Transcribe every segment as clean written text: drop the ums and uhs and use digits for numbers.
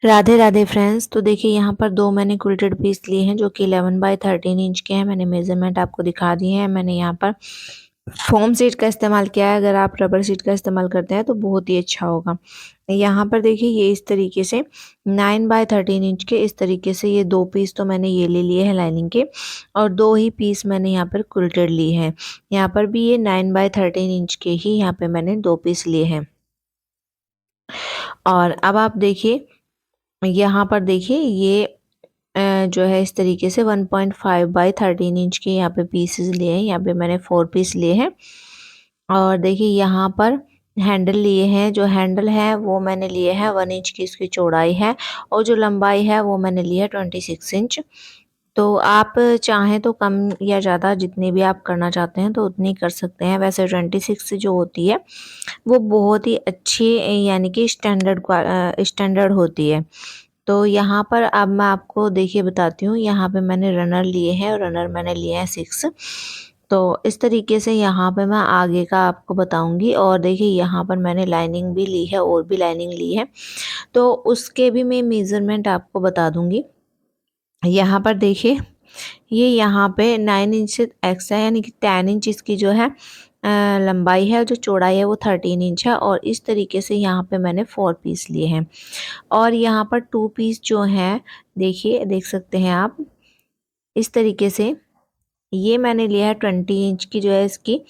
Radhe Radhe friends. तो देखिए यहाँ पर दो मैंने क्विल्टेड पीस लिए हैं जो कि 11 बाय 13 इंच के हैं। मैंने मेजरमेंट आपको दिखा दिए हैं। मैंने यहाँ पर फोम सीट का इस्तेमाल किया है। अगर आप रबर सीट का इस्तेमाल करते हैं तो बहुत ही अच्छा होगा। यहाँ पर देखिए ये इस तरीके से 9 बाय 13 इंच के इस तरीके से ये दो पीस तो मैंने ये ले लिए हैं लाइनिंग के, और दो ही पीस मैंने यहाँ पर क्विल्टेड लिए हैं। यहाँ पर भी ये 9 बाय 13 इंच के ही यहाँ पे मैंने दो पीस लिए हैं। और अब आप देखिए यहाँ पर देखिए ये जो है इस तरीके से 1.5 बाय 13 इंच के यहाँ पे पीसेस लिए हैं। यहाँ पे मैंने 4 पीस लिए हैं। और देखिए यहाँ पर हैंडल लिए हैं। जो हैंडल है वो मैंने लिए हैं 1 इंच की इसकी चौड़ाई है, और जो लंबाई है वो मैंने ली है 26 इंच। तो आप चाहें तो कम या ज़्यादा जितनी भी आप करना चाहते हैं तो उतनी कर सकते हैं। वैसे 26 जो होती है वो बहुत ही अच्छी यानी कि स्टैंडर्ड होती है। तो यहाँ पर अब मैं आपको देखिए बताती हूँ। यहाँ पे मैंने रनर लिए हैं और रनर मैंने लिए हैं 6। तो इस तरीके से यहाँ पे मैं आगे का आपको बताऊंगी। और देखिए यहाँ पर मैंने लाइनिंग भी ली है और भी लाइनिंग ली है, तो उसके भी मैं मेज़रमेंट आपको बता दूंगी। यहाँ पर देखिए ये यहाँ पे 9 इंच से एक्स्ट्रा यानी कि 10 इंच इसकी जो है लंबाई है, जो चौड़ाई है वो 13 इंच है। और इस तरीके से यहाँ पे मैंने 4 पीस लिए हैं। और यहाँ पर 2 पीस जो हैं देखिए देख सकते हैं आप इस तरीके से ये मैंने लिया है 20 इंच की जो है इसकी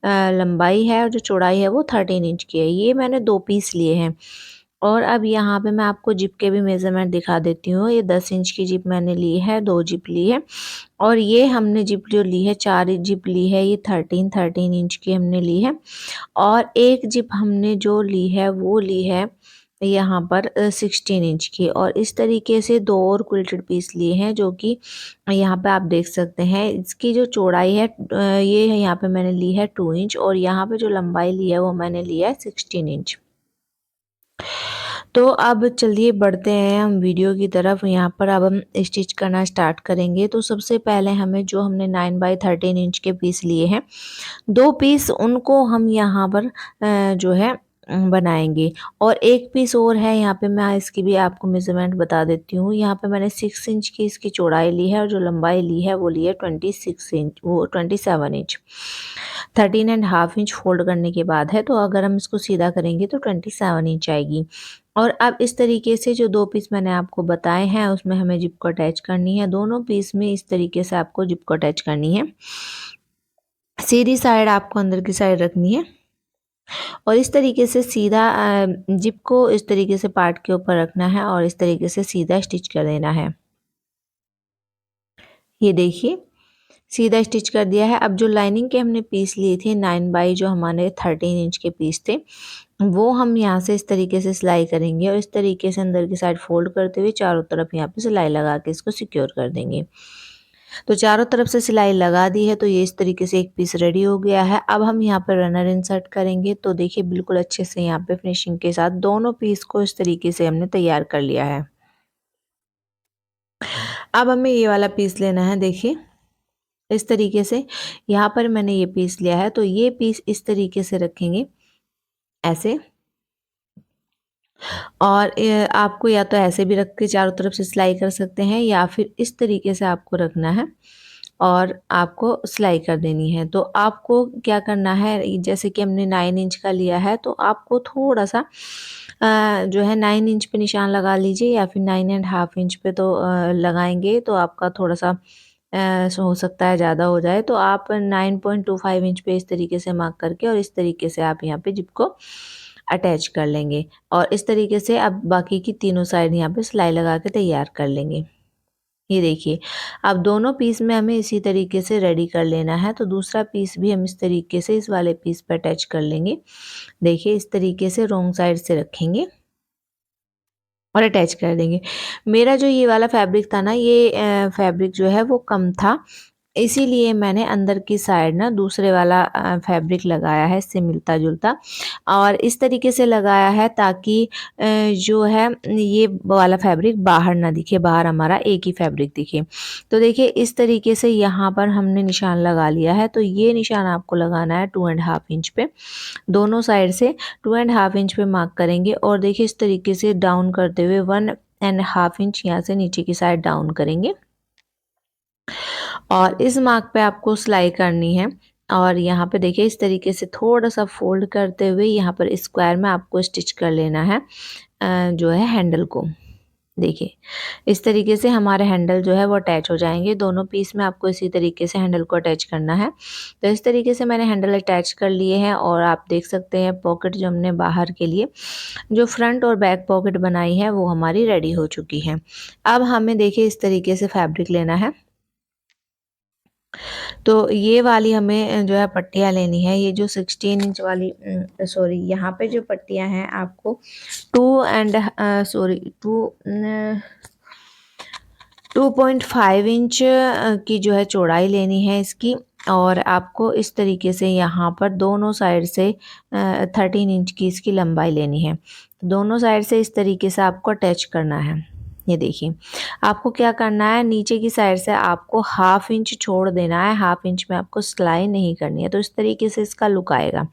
लंबाई है, और जो चौड़ाई है वो 13 इंच की है। ये मैंने दो पीस लिए हैं। और अब यहाँ पे मैं आपको जिप के भी मेज़रमेंट दिखा देती हूँ। ये 10 इंच की जिप मैंने ली है, दो जिप ली है। और ये हमने जिप जो ली है 4 जिप ली है, ये 13 इंच की हमने ली है। और एक जिप हमने जो ली है वो ली है यहाँ पर 16 इंच की। और इस तरीके से दो और क्विल्टेड पीस लिए हैं जो कि यहाँ पे आप देख सकते हैं। इसकी जो चौड़ाई है ये है यहाँ पे मैंने ली है 2 इंच, और यहाँ पे जो लंबाई ली है वो मैंने लिया है 16 इंच। तो अब चलिए बढ़ते हैं हम वीडियो की तरफ। यहाँ पर अब हम स्टिच करना स्टार्ट करेंगे। तो सबसे पहले हमें जो हमने 9 बाय 13 इंच के पीस लिए हैं, दो पीस उनको हम यहाँ पर जो है बनाएंगे। और एक पीस और है यहाँ पे, मैं इसकी भी आपको मेजरमेंट बता देती हूँ। यहाँ पे मैंने 6 इंच की इसकी चौड़ाई ली है, और जो लंबाई ली है वो ली है 26 इंच, वो 27 इंच। 13.5 इंच फोल्ड करने के बाद है, तो अगर हम इसको सीधा करेंगे तो 27 इंच आएगी। और अब इस तरीके से जो दो पीस मैंने आपको बताए हैं उसमें हमें जिप को अटैच करनी है। दोनों पीस में इस तरीके से आपको जिप को अटैच करनी है। सीधी साइड आपको अंदर की साइड रखनी है, और इस तरीके से सीधा जिप को इस तरीके से पार्ट के ऊपर रखना है, और इस तरीके से सीधा स्टिच कर देना है। ये देखिए सीधा स्टिच कर दिया है। अब जो लाइनिंग के हमने पीस लिए थे 9 बाई जो हमारे 13 इंच के पीस थे, वो हम यहाँ से इस तरीके से सिलाई करेंगे, और इस तरीके से अंदर की साइड फोल्ड करते हुए चारों तरफ यहाँ पे सिलाई लगा के इसको सिक्योर कर देंगे। तो चारों तरफ से सिलाई लगा दी है, तो ये इस तरीके से एक पीस रेडी हो गया है। अब हम यहाँ पर रनर इंसर्ट करेंगे। तो देखिए बिल्कुल अच्छे से यहाँ पे फिनिशिंग के साथ दोनों पीस को इस तरीके से हमने तैयार कर लिया है। अब हमें ये वाला पीस लेना है। देखिए इस तरीके से यहाँ पर मैंने ये पीस लिया है, तो ये पीस इस तरीके से रखेंगे ऐसे। और आपको या तो ऐसे भी रख के चारों तरफ से सिलाई कर सकते हैं, या फिर इस तरीके से आपको रखना है और आपको सिलाई कर देनी है। तो आपको क्या करना है, जैसे कि हमने 9 इंच का लिया है, तो आपको थोड़ा सा जो है 9 इंच पे निशान लगा लीजिए, या फिर 9.5 इंच पे तो लगाएंगे तो आपका थोड़ा सा हो सकता है ज़्यादा हो जाए। तो आप 9.25 इंच पे इस तरीके से मार्क करके, और इस तरीके से आप यहाँ पे जिप को अटैच कर लेंगे। और इस तरीके से अब बाकी की तीनों साइड यहाँ पे सिलाई लगा के तैयार कर लेंगे। ये देखिए अब दोनों पीस में हमें इसी तरीके से रेडी कर लेना है। तो दूसरा पीस भी हम इस तरीके से इस वाले पीस पर अटैच कर लेंगे। देखिए इस तरीके से रॉन्ग साइड से रखेंगे और अटैच कर देंगे। मेरा जो ये वाला फैब्रिक था ना, ये फैब्रिक जो है वो कम था, इसीलिए मैंने अंदर की साइड ना दूसरे वाला फैब्रिक लगाया है इससे मिलता जुलता, और इस तरीके से लगाया है ताकि जो है ये वाला फैब्रिक बाहर ना दिखे, बाहर हमारा एक ही फैब्रिक दिखे। तो देखिए इस तरीके से यहाँ पर हमने निशान लगा लिया है। तो ये निशान आपको लगाना है 2.5 इंच पे, दोनों साइड से 2.5 इंच पे मार्क करेंगे। और देखिए इस तरीके से डाउन करते हुए 1 एंड हाफ इंच यहाँ से नीचे की साइड डाउन करेंगे और इस मार्क पे आपको सिलाई करनी है। और यहाँ पे देखिए इस तरीके से थोड़ा सा फोल्ड करते हुए यहाँ पर स्क्वायर में आपको स्टिच कर लेना है जो है हैंडल को। देखिए इस तरीके से हमारे हैंडल जो है वो अटैच हो जाएंगे। दोनों पीस में आपको इसी तरीके से हैंडल को अटैच करना है। तो इस तरीके से मैंने हैंडल अटैच कर लिए हैं और आप देख सकते हैं पॉकेट जो हमने बाहर के लिए जो फ्रंट और बैक पॉकेट बनाई है वो हमारी रेडी हो चुकी है। अब हमें देखिए इस तरीके से फैब्रिक लेना है। तो ये वाली हमें जो है पट्टियाँ लेनी है। ये जो 16 इंच वाली सॉरी यहाँ पे जो पट्टियाँ हैं आपको 2.5 इंच की जो है चौड़ाई लेनी है इसकी। और आपको इस तरीके से यहाँ पर दोनों साइड से 13 इंच की इसकी लंबाई लेनी है। दोनों साइड से इस तरीके से आपको अटैच करना है। ये देखिए आपको क्या करना है, नीचे की साइड से आपको हाफ इंच छोड़ देना है। हाफ इंच में आपको सिलाई नहीं करनी है। तो इस तरीके से इसका लुक आएगा।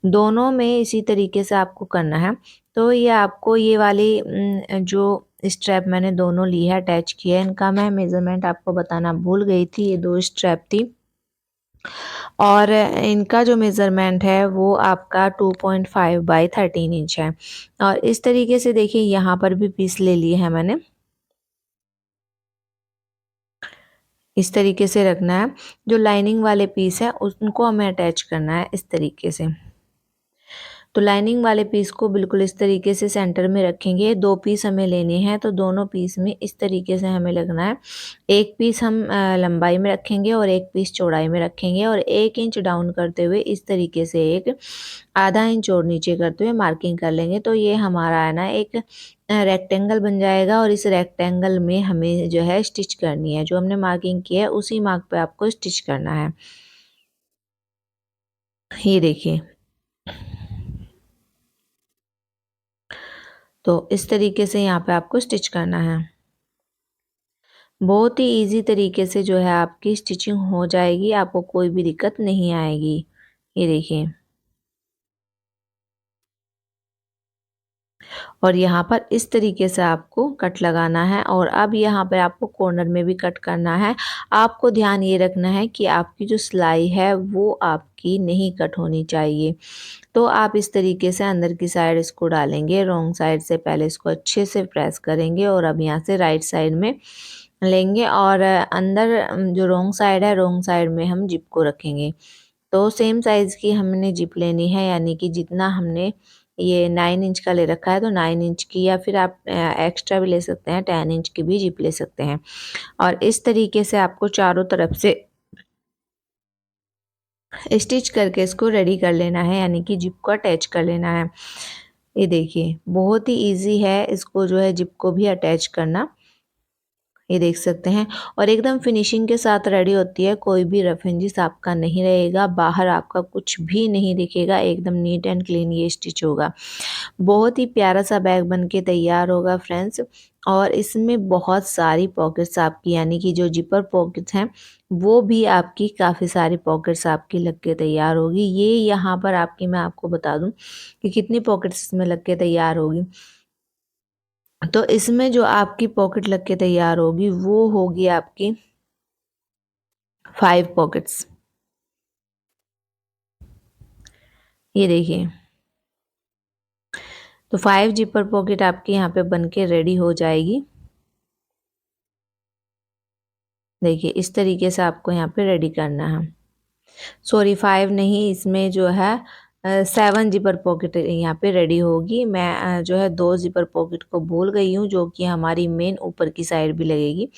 दोनों में इसी तरीके से आपको करना है। तो ये आपको ये वाली जो स्ट्रैप मैंने दोनों ली है अटैच किया है, इनका मैं मेज़रमेंट आपको बताना भूल गई थी। ये 2 स्ट्रैप थी और इनका जो मेज़रमेंट है वो आपका 2.5 बाई 13 इंच है। और इस तरीके से देखिए यहाँ पर भी पीस ले लिए हैं मैंने। इस तरीके से रखना है। जो लाइनिंग वाले पीस है उनको हमें अटैच करना है इस तरीके से। तो लाइनिंग वाले पीस को बिल्कुल इस तरीके से सेंटर में रखेंगे। 2 पीस हमें लेने हैं तो दोनों पीस में इस तरीके से हमें लगना है। एक पीस हम लंबाई में रखेंगे और एक पीस चौड़ाई में रखेंगे और 1 इंच डाउन करते हुए इस तरीके से एक आधा इंच और नीचे करते हुए मार्किंग कर लेंगे। तो ये हमारा है ना एक रेक्टेंगल बन जाएगा और इस रेक्टेंगल में हमें जो है स्टिच करनी है। जो हमने मार्किंग की है उसी मार्क पे आपको स्टिच करना है। ये देखिए तो इस तरीके से यहाँ पे आपको स्टिच करना है। बहुत ही इजी तरीके से जो है आपकी स्टिचिंग हो जाएगी। आपको कोई भी दिक्कत नहीं आएगी। ये देखिए और यहाँ पर इस तरीके से आपको कट लगाना है। और अब यहाँ पर आपको कॉर्नर में भी कट करना है। आपको ध्यान ये रखना है कि आपकी जो सिलाई है वो आपकी नहीं कट होनी चाहिए। तो आप इस तरीके से अंदर की साइड इसको डालेंगे। रॉन्ग साइड से पहले इसको अच्छे से प्रेस करेंगे और अब यहाँ से राइट साइड में लेंगे और अंदर जो रॉन्ग साइड है रॉन्ग साइड में हम जिप को रखेंगे। तो सेम साइज़ की हमने जिप लेनी है, यानी कि जितना हमने ये 9 इंच का ले रखा है तो 9 इंच की, या फिर आप एक्स्ट्रा भी ले सकते हैं, 10 इंच की भी जिप ले सकते हैं। और इस तरीके से आपको चारों तरफ से स्टिच करके इसको रेडी कर लेना है, यानी कि जिप को अटैच कर लेना है। ये देखिए बहुत ही इजी है इसको जो है जिप को भी अटैच करना। ये देख सकते हैं और एकदम फिनिशिंग के साथ रेडी होती है। कोई भी रफेंजिस आपका नहीं रहेगा, बाहर आपका कुछ भी नहीं दिखेगा, एकदम नीट एंड क्लीन ये स्टिच होगा। बहुत ही प्यारा सा बैग बन के तैयार होगा फ्रेंड्स। और इसमें बहुत सारी पॉकेट्स आपकी, यानी कि जो जिपर पॉकेट्स हैं वो भी आपकी, काफ़ी सारी पॉकेट्स आपकी लग के तैयार होगी। ये यहाँ पर आपकी मैं आपको बता दूं कि कितनी पॉकेट्स इसमें लग के तैयार होगी। तो इसमें जो आपकी पॉकेट लग के तैयार होगी वो होगी आपकी 5 पॉकेट्स। ये देखिए तो 5 जिपर पॉकेट आपकी यहाँ पे बन के रेडी हो जाएगी। देखिए इस तरीके से आपको यहाँ पे रेडी करना है। सॉरी 5 नहीं, इसमें जो है 7 जिपर पॉकेट यहाँ पे रेडी होगी। मैं जो है 2 जिपर पॉकेट को भूल गई हूँ, जो कि हमारी मेन ऊपर की साइड भी लगेगी।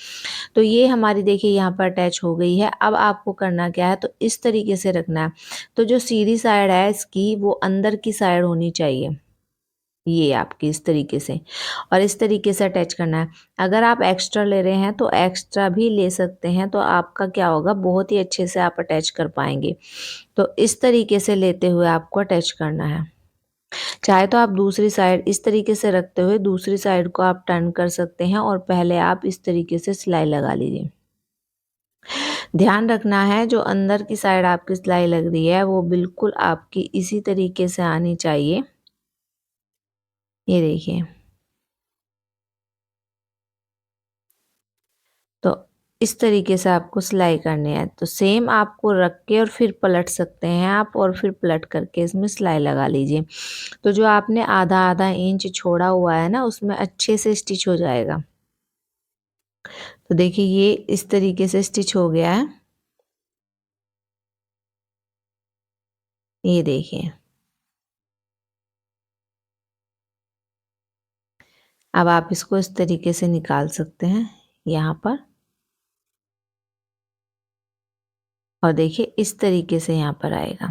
तो ये हमारी देखिए यहाँ पर अटैच हो गई है। अब आपको करना क्या है, तो इस तरीके से रखना है। तो जो सीधी साइड है इसकी वो अंदर की साइड होनी चाहिए, ये आपकी इस तरीके से, और इस तरीके से अटैच करना है। अगर आप एक्स्ट्रा ले रहे हैं तो एक्स्ट्रा भी ले सकते हैं, तो आपका क्या होगा, बहुत ही अच्छे से आप अटैच कर पाएंगे। तो इस तरीके से लेते हुए आपको अटैच करना है। चाहे तो आप दूसरी साइड इस तरीके से रखते हुए दूसरी साइड को आप टर्न कर सकते हैं और पहले आप इस तरीके से सिलाई लगा लीजिए। ध्यान रखना है जो अंदर की साइड आपकी सिलाई लग रही है वो बिल्कुल आपकी इसी तरीके से आनी चाहिए। ये देखिए इस तरीके से आपको सिलाई करनी है। तो सेम आपको रख के और फिर पलट सकते हैं आप, और फिर पलट करके इसमें सिलाई लगा लीजिए। तो जो आपने आधा आधा इंच छोड़ा हुआ है ना, उसमें अच्छे से स्टिच हो जाएगा। तो देखिए ये इस तरीके से स्टिच हो गया है। ये देखिए, अब आप इसको इस तरीके से निकाल सकते हैं यहाँ पर, और देखिए इस तरीके से यहाँ पर आएगा।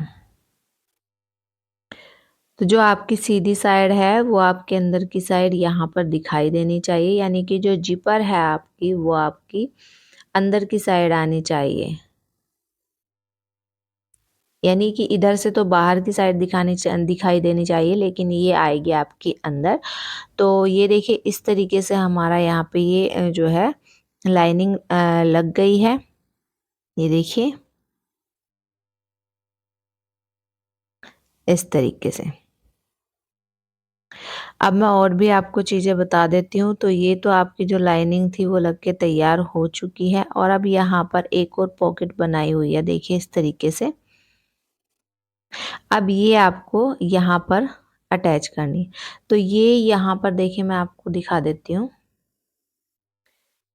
तो जो आपकी सीधी साइड है वो आपके अंदर की साइड यहाँ पर दिखाई देनी चाहिए, यानी कि जो जिपर है आपकी वो आपकी अंदर की साइड आनी चाहिए। यानी कि इधर से तो बाहर की साइड दिखाई देनी चाहिए, लेकिन ये आएगी आपकी अंदर। तो ये देखिए इस तरीके से हमारा यहाँ पे ये जो है लाइनिंग लग गई है। ये देखिए इस तरीके से। अब मैं और भी आपको चीज़ें बता देती हूँ। तो ये तो आपकी जो लाइनिंग थी वो लग के तैयार हो चुकी है, और अब यहाँ पर एक और पॉकेट बनाई हुई है, देखिए इस तरीके से। अब ये आपको यहाँ पर अटैच करनी। तो ये यहाँ पर देखिए मैं आपको दिखा देती हूँ।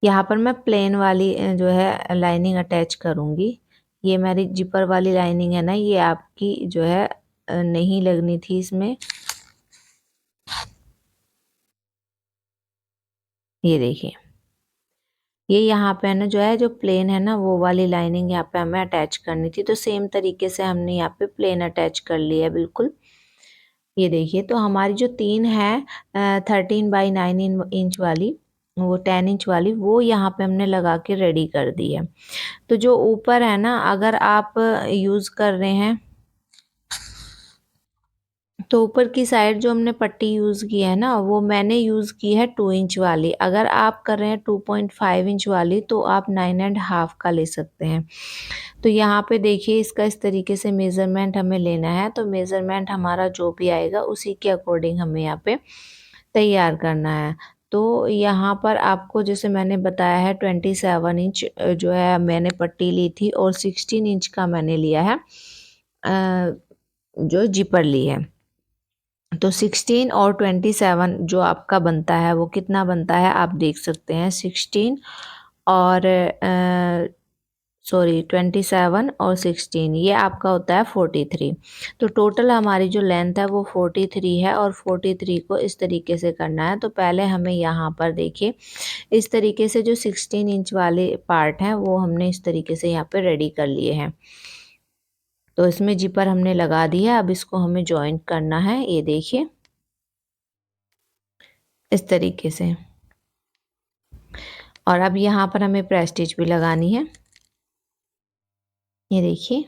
यहाँ पर मैं प्लेन वाली जो है लाइनिंग अटैच करूँगी। ये मेरी जिपर वाली लाइनिंग है ना, ये आपकी जो है नहीं लगनी थी इसमें। ये देखिए, ये यहाँ पे है ना जो है, जो प्लेन है ना वो वाली लाइनिंग यहाँ पे हमें अटैच करनी थी। तो सेम तरीके से हमने यहाँ पे प्लेन अटैच कर लिया है बिल्कुल। ये देखिए, तो हमारी जो 3 है 13 बाई 9 इंच वाली, वो 10 इंच वाली, वो यहाँ पे हमने लगा के रेडी कर दी है। तो जो ऊपर है ना, अगर आप यूज़ कर रहे हैं तो ऊपर की साइड जो हमने पट्टी यूज़ की है ना, वो मैंने यूज़ की है 2 इंच वाली। अगर आप कर रहे हैं 2.5 इंच वाली तो आप 9.5 का ले सकते हैं। तो यहाँ पे देखिए इसका इस तरीके से मेज़रमेंट हमें लेना है। तो मेज़रमेंट हमारा जो भी आएगा उसी के अकॉर्डिंग हमें यहाँ पे तैयार करना है। तो यहाँ पर आपको जैसे मैंने बताया है 27 इंच जो है मैंने पट्टी ली थी, और 16 इंच का मैंने लिया है जो जिपर ली है। तो 16 और 27 जो आपका बनता है वो कितना बनता है आप देख सकते हैं। 16 और सॉरी 27 और 16, ये आपका होता है 43। तो टोटल हमारी जो लेंथ है वो 43 है, और 43 को इस तरीके से करना है। तो पहले हमें यहाँ पर देखिए इस तरीके से जो 16 इंच वाले पार्ट हैं वो हमने इस तरीके से यहाँ पे रेडी कर लिए हैं। तो इसमें जिपर हमने लगा दी है। अब इसको हमें जॉइंट करना है। ये देखिए इस तरीके से, और अब यहाँ पर हमें प्रेस स्टिच भी लगानी है। ये देखिए,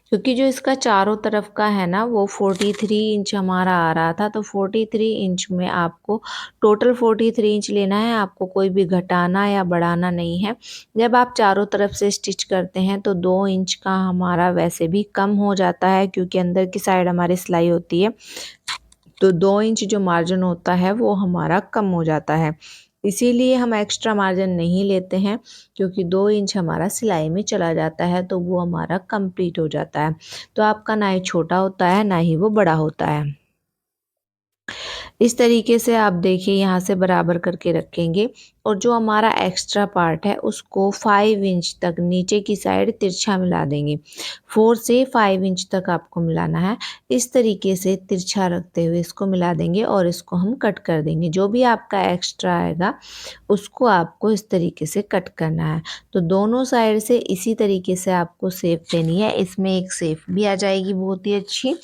क्योंकि जो इसका चारों तरफ का है ना वो 43 इंच हमारा आ रहा था। तो 43 इंच में आपको टोटल 43 इंच लेना है, आपको कोई भी घटाना या बढ़ाना नहीं है। जब आप चारों तरफ से स्टिच करते हैं तो 2 इंच का हमारा वैसे भी कम हो जाता है, क्योंकि अंदर की साइड हमारी सिलाई होती है। तो 2 इंच जो मार्जिन होता है वो हमारा कम हो जाता है, इसीलिए हम एक्स्ट्रा मार्जिन नहीं लेते हैं। क्योंकि 2 इंच हमारा सिलाई में चला जाता है तो वो हमारा कंप्लीट हो जाता है। तो आपका ना ही छोटा होता है ना ही वो बड़ा होता है। इस तरीके से आप देखिए यहाँ से बराबर करके रखेंगे, और जो हमारा एक्स्ट्रा पार्ट है उसको 5 इंच तक नीचे की साइड तिरछा मिला देंगे। 4 से 5 इंच तक आपको मिलाना है। इस तरीके से तिरछा रखते हुए इसको मिला देंगे, और इसको हम कट कर देंगे। जो भी आपका एक्स्ट्रा आएगा उसको आपको इस तरीके से कट करना है। तो दोनों साइड से इसी तरीके से आपको शेप देनी है। इसमें एक शेप भी आ जाएगी बहुत ही अच्छी,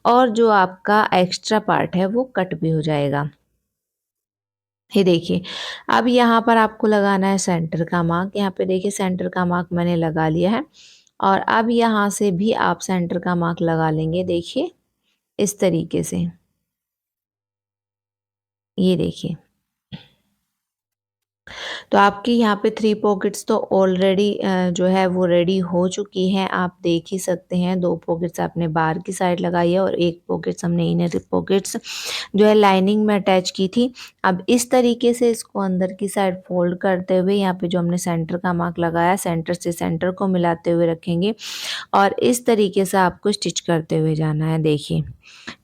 और जो आपका एक्स्ट्रा पार्ट है वो कट भी हो जाएगा। ये देखिए, अब यहाँ पर आपको लगाना है सेंटर का मार्क। यहाँ पे देखिए सेंटर का मार्क मैंने लगा लिया है, और अब यहाँ से भी आप सेंटर का मार्क लगा लेंगे। देखिए इस तरीके से, ये देखिए। तो आपकी यहाँ पे 3 पॉकेट्स तो ऑलरेडी जो है वो रेडी हो चुकी हैं, आप देख ही सकते हैं। 2 पॉकेट्स आपने बाहर की साइड लगाई है और 1 पॉकेट्स हमने इनर पॉकेट्स जो है लाइनिंग में अटैच की थी। अब इस तरीके से इसको अंदर की साइड फोल्ड करते हुए यहाँ पे जो हमने सेंटर का मार्क लगाया, सेंटर से सेंटर को मिलाते हुए रखेंगे और इस तरीके से आपको स्टिच करते हुए जाना है। देखिए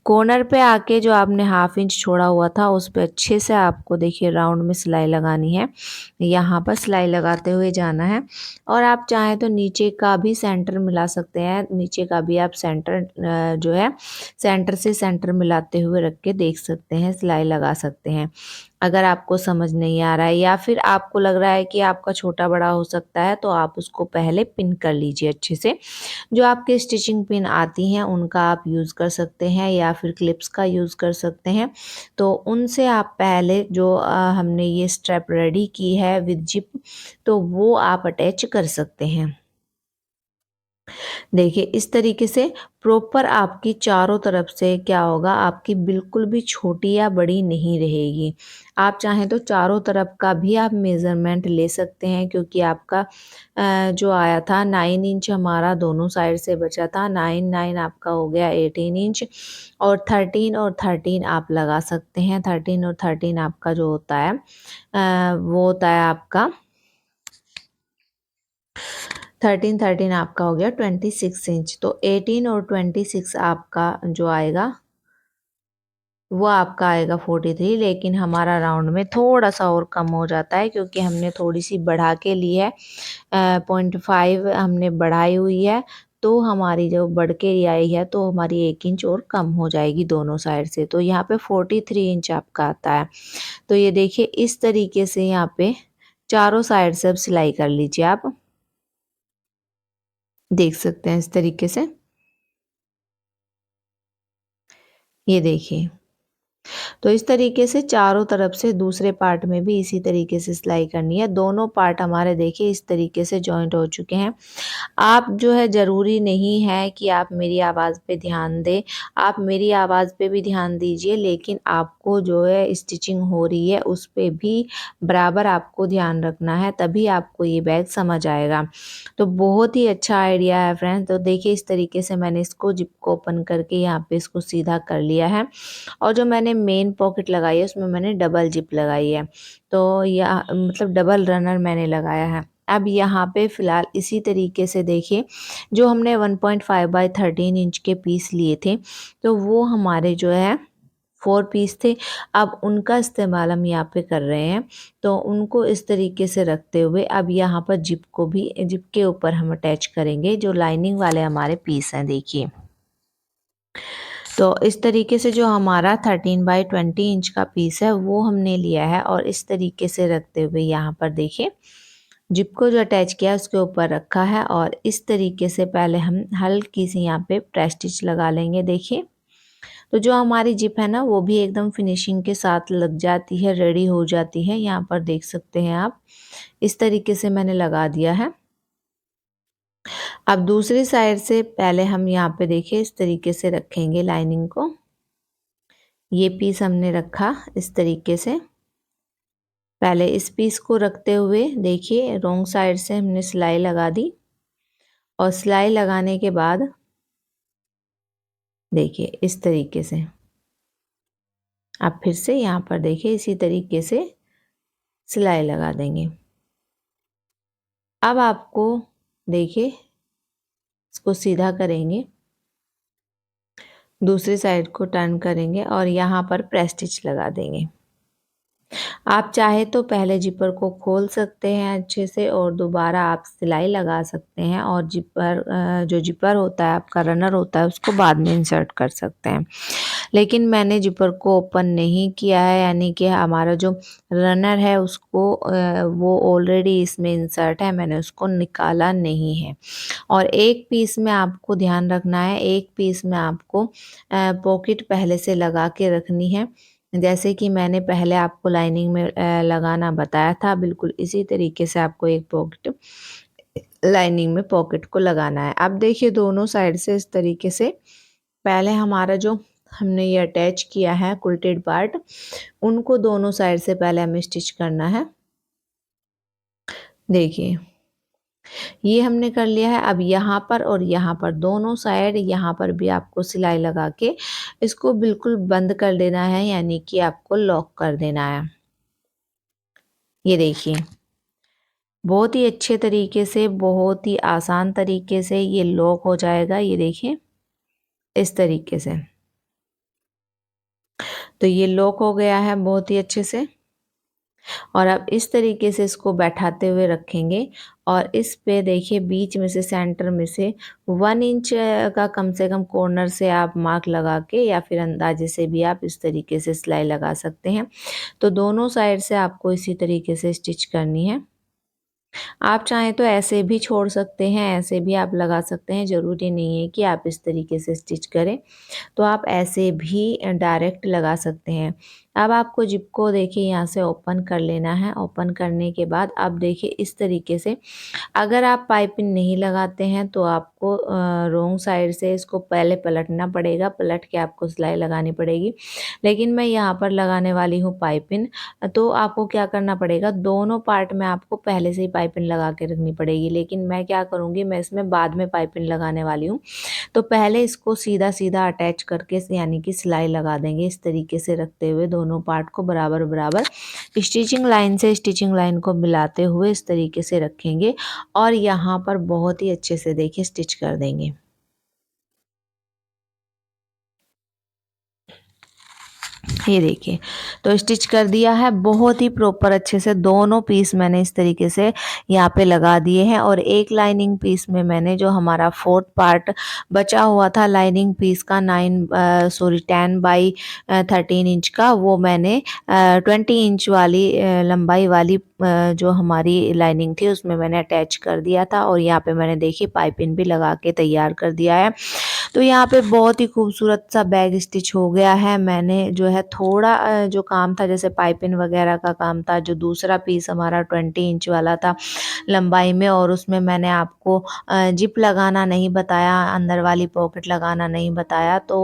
कॉर्नर पे आके जो आपने हाफ इंच छोड़ा हुआ था उस पे अच्छे से आपको देखिए राउंड में सिलाई लगानी है। यहाँ पर सिलाई लगाते हुए जाना है और आप चाहें तो नीचे का भी सेंटर मिला सकते हैं। नीचे का भी आप सेंटर जो है सेंटर से सेंटर मिलाते हुए रख के देख सकते हैं, सिलाई लगा सकते हैं। अगर आपको समझ नहीं आ रहा है या फिर आपको लग रहा है कि आपका छोटा बड़ा हो सकता है तो आप उसको पहले पिन कर लीजिए अच्छे से। जो आपके स्टिचिंग पिन आती हैं उनका आप यूज़ कर सकते हैं या फिर क्लिप्स का यूज़ कर सकते हैं। तो उनसे आप पहले जो हमने ये स्ट्रैप रेडी की है विद जिप, तो वो आप अटैच कर सकते हैं। देखिए इस तरीके से प्रॉपर आपकी चारों तरफ से क्या होगा, आपकी बिल्कुल भी छोटी या बड़ी नहीं रहेगी। आप चाहें तो चारों तरफ का भी आप मेज़रमेंट ले सकते हैं क्योंकि आपका जो आया था 9 इंच हमारा दोनों साइड से बचा था। 9 आपका हो गया 18 इंच और 13 आप लगा सकते हैं। 13 और 13 आपका जो होता है वो होता है आपका 13 आपका हो गया 26 इंच। तो 18 और 26 आपका जो आएगा वो आपका आएगा 43, लेकिन हमारा राउंड में थोड़ा सा और कम हो जाता है क्योंकि हमने थोड़ी सी बढ़ा के ली है। 0.5 हमने बढ़ाई हुई है तो हमारी जो बढ़ के आई है तो हमारी 1 इंच और कम हो जाएगी दोनों साइड से। तो यहाँ पे 43 इंच आपका आता है। तो ये देखिए इस तरीके से यहाँ पे चारों साइड से अब सिलाई कर लीजिए। आप देख सकते हैं इस तरीके से। ये देखिए तो इस तरीके से चारों तरफ से दूसरे पार्ट में भी इसी तरीके से सिलाई करनी है। दोनों पार्ट हमारे देखिए इस तरीके से जॉइंट हो चुके हैं। आप जो है ज़रूरी नहीं है कि आप मेरी आवाज़ पे ध्यान दें, आप मेरी आवाज़ पे भी ध्यान दीजिए, लेकिन आपको जो है स्टिचिंग हो रही है उस पे भी बराबर आपको ध्यान रखना है, तभी आपको ये बैग समझ आएगा। तो बहुत ही अच्छा आइडिया है फ्रेंड्स। तो देखिए इस तरीके से मैंने इसको जिप को ओपन करके यहाँ पे इसको सीधा कर लिया है और जो मैंने मेन पॉकेट लगाई है उसमें मैंने डबल जिप लगाई है। तो या मतलब डबल रनर मैंने लगाया है। अब यहाँ पे फ़िलहाल इसी तरीके से देखिए जो हमने 1.5 बाय 13 इंच के पीस लिए थे तो वो हमारे जो है 4 पीस थे। अब उनका इस्तेमाल हम यहाँ पे कर रहे हैं। तो उनको इस तरीके से रखते हुए अब यहाँ पर जिप को भी जिप के ऊपर हम अटैच करेंगे जो लाइनिंग वाले हमारे पीस हैं। देखिए तो इस तरीके से जो हमारा 13 बाई 20 इंच का पीस है वो हमने लिया है और इस तरीके से रखते हुए यहाँ पर देखिए जिप को जो अटैच किया उसके ऊपर रखा है और इस तरीके से पहले हम हल्की सी यहाँ पे प्रेस स्टिच लगा लेंगे। देखिए तो जो हमारी जिप है ना वो भी एकदम फिनिशिंग के साथ लग जाती है, रेडी हो जाती है। यहाँ पर देख सकते हैं आप इस तरीके से मैंने लगा दिया है। अब दूसरी साइड से पहले हम यहाँ पे देखिए इस तरीके से रखेंगे लाइनिंग को। ये पीस हमने रखा इस तरीके से। पहले इस पीस को रखते हुए देखिए रॉन्ग साइड से हमने सिलाई लगा दी और सिलाई लगाने के बाद देखिए इस तरीके से आप फिर से यहाँ पर देखिए इसी तरीके से सिलाई लगा देंगे। अब आपको देखिए इसको सीधा करेंगे, दूसरी साइड को टर्न करेंगे और यहाँ पर प्रेस स्टिच लगा देंगे। आप चाहे तो पहले जिपर को खोल सकते हैं अच्छे से और दोबारा आप सिलाई लगा सकते हैं और जिपर जो जिपर होता है आपका रनर होता है उसको बाद में इंसर्ट कर सकते हैं। लेकिन मैंने जिपर को ओपन नहीं किया है, यानी कि हमारा जो रनर है उसको वो ऑलरेडी इसमें इंसर्ट है, मैंने उसको निकाला नहीं है। और एक पीस में आपको ध्यान रखना है, एक पीस में आपको पॉकेट पहले से लगा के रखनी है। जैसे कि मैंने पहले आपको लाइनिंग में लगाना बताया था, बिल्कुल इसी तरीके से आपको एक पॉकेट लाइनिंग में पॉकेट को लगाना है। अब देखिए दोनों साइड से इस तरीके से पहले हमारा जो हमने ये अटैच किया है कुल्टेड पार्ट, उनको दोनों साइड से पहले हमें स्टिच करना है। देखिए ये हमने कर लिया है। अब यहाँ पर और यहाँ पर दोनों साइड यहाँ पर भी आपको सिलाई लगा के इसको बिल्कुल बंद कर देना है, यानी कि आपको लॉक कर देना है। ये देखिए बहुत ही अच्छे तरीके से, बहुत ही आसान तरीके से ये लॉक हो जाएगा। ये देखिए इस तरीके से, तो ये लॉक हो गया है बहुत ही अच्छे से। और अब इस तरीके से इसको बैठाते हुए रखेंगे और इस पे देखिए बीच में से, सेंटर में से 1 इंच का कम से कम कॉर्नर से आप मार्क लगा के या फिर अंदाजे से भी आप इस तरीके से सिलाई लगा सकते हैं। तो दोनों साइड से आपको इसी तरीके से स्टिच करनी है। आप चाहें तो ऐसे भी छोड़ सकते हैं, ऐसे भी आप लगा सकते हैं, ज़रूरी नहीं है कि आप इस तरीके से स्टिच करें। तो आप ऐसे भी डायरेक्ट लगा सकते हैं। अब आपको जिप को देखिए यहाँ से ओपन कर लेना है। ओपन करने के बाद अब देखिए इस तरीके से, अगर आप पाइपिंग नहीं लगाते हैं तो आपको रॉन्ग साइड से इसको पहले पलटना पड़ेगा, पलट के आपको सिलाई लगानी पड़ेगी। लेकिन मैं यहाँ पर लगाने वाली हूँ पाइपिंग, तो आपको क्या करना पड़ेगा, दोनों पार्ट में आपको पहले से ही पाइपिंग लगा के रखनी पड़ेगी। लेकिन मैं क्या करूँगी, मैं इसमें बाद में पाइपिंग लगाने वाली हूँ। तो पहले इसको सीधा सीधा अटैच करके यानी कि सिलाई लगा देंगे, इस तरीके से रखते हुए दोनों पार्ट को बराबर बराबर स्टिचिंग लाइन से स्टिचिंग लाइन को मिलाते हुए इस तरीके से रखेंगे और यहाँ पर बहुत ही अच्छे से देखिए स्टिच कर देंगे। ये देखिए तो स्टिच कर दिया है बहुत ही प्रॉपर अच्छे से। दोनों पीस मैंने इस तरीके से यहाँ पे लगा दिए हैं और एक लाइनिंग पीस में मैंने जो हमारा 4th पार्ट बचा हुआ था लाइनिंग पीस का 10 बाई 13 इंच का, वो मैंने 20 इंच वाली लंबाई वाली जो हमारी लाइनिंग थी उसमें मैंने अटैच कर दिया था और यहाँ पे मैंने देखिए पाइपिंग भी लगा के तैयार कर दिया है। तो यहाँ पे बहुत ही खूबसूरत सा बैग स्टिच हो गया है। मैंने जो है थोड़ा जो काम था जैसे पाइपिंग वगैरह का काम था, जो दूसरा पीस हमारा 20 इंच वाला था लंबाई में, और उसमें मैंने आपको जिप लगाना नहीं बताया, अंदर वाली पॉकेट लगाना नहीं बताया, तो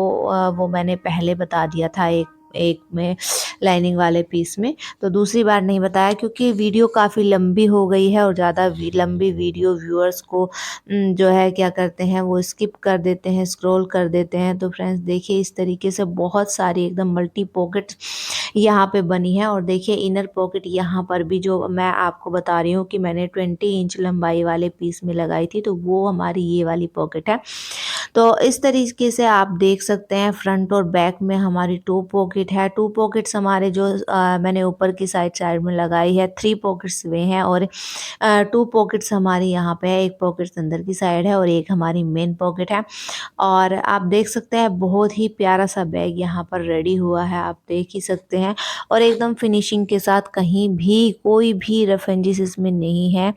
वो मैंने पहले बता दिया था एक एक में लाइनिंग वाले पीस में। तो दूसरी बार नहीं बताया क्योंकि वीडियो काफ़ी लंबी हो गई है और ज़्यादा लंबी वीडियो व्यूअर्स को जो है क्या करते हैं वो स्किप कर देते हैं, स्क्रॉल कर देते हैं। तो फ्रेंड्स देखिए इस तरीके से बहुत सारी एकदम मल्टी पॉकेट यहाँ पे बनी है और देखिए इनर पॉकेट यहाँ पर भी जो मैं आपको बता रही हूँ कि मैंने 20 इंच लंबाई वाले पीस में लगाई थी, तो वो हमारी ये वाली पॉकेट है। तो इस तरीके से आप देख सकते हैं फ्रंट और बैक में हमारी 2 पॉकेट है। 2 पॉकेट्स हमारे जो मैंने ऊपर की साइड साइड में लगाई है, 3 पॉकेट्स वे हैं और 2 पॉकेट्स हमारी यहाँ पे है। एक पॉकेट्स अंदर की साइड है और एक हमारी मेन पॉकेट है। और आप देख सकते हैं बहुत ही प्यारा सा बैग यहाँ पर रेडी हुआ है, आप देख ही सकते हैं। और एकदम फिनिशिंग के साथ, कहीं भी कोई भी रफेंजिस इसमें नहीं है,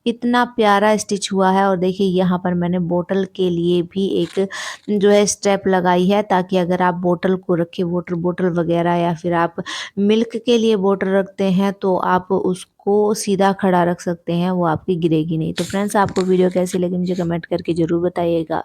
इतना प्यारा स्टिच हुआ है। और देखिए यहाँ पर मैंने बोतल के लिए भी एक जो है स्टेप लगाई है, ताकि अगर आप बोतल को रखे, वाटर बोतल वगैरह या फिर आप मिल्क के लिए बोतल रखते हैं तो आप उसको सीधा खड़ा रख सकते हैं, वो आपकी गिरेगी नहीं। तो फ्रेंड्स आपको वीडियो कैसी लगी मुझे कमेंट करके ज़रूर बताइएगा।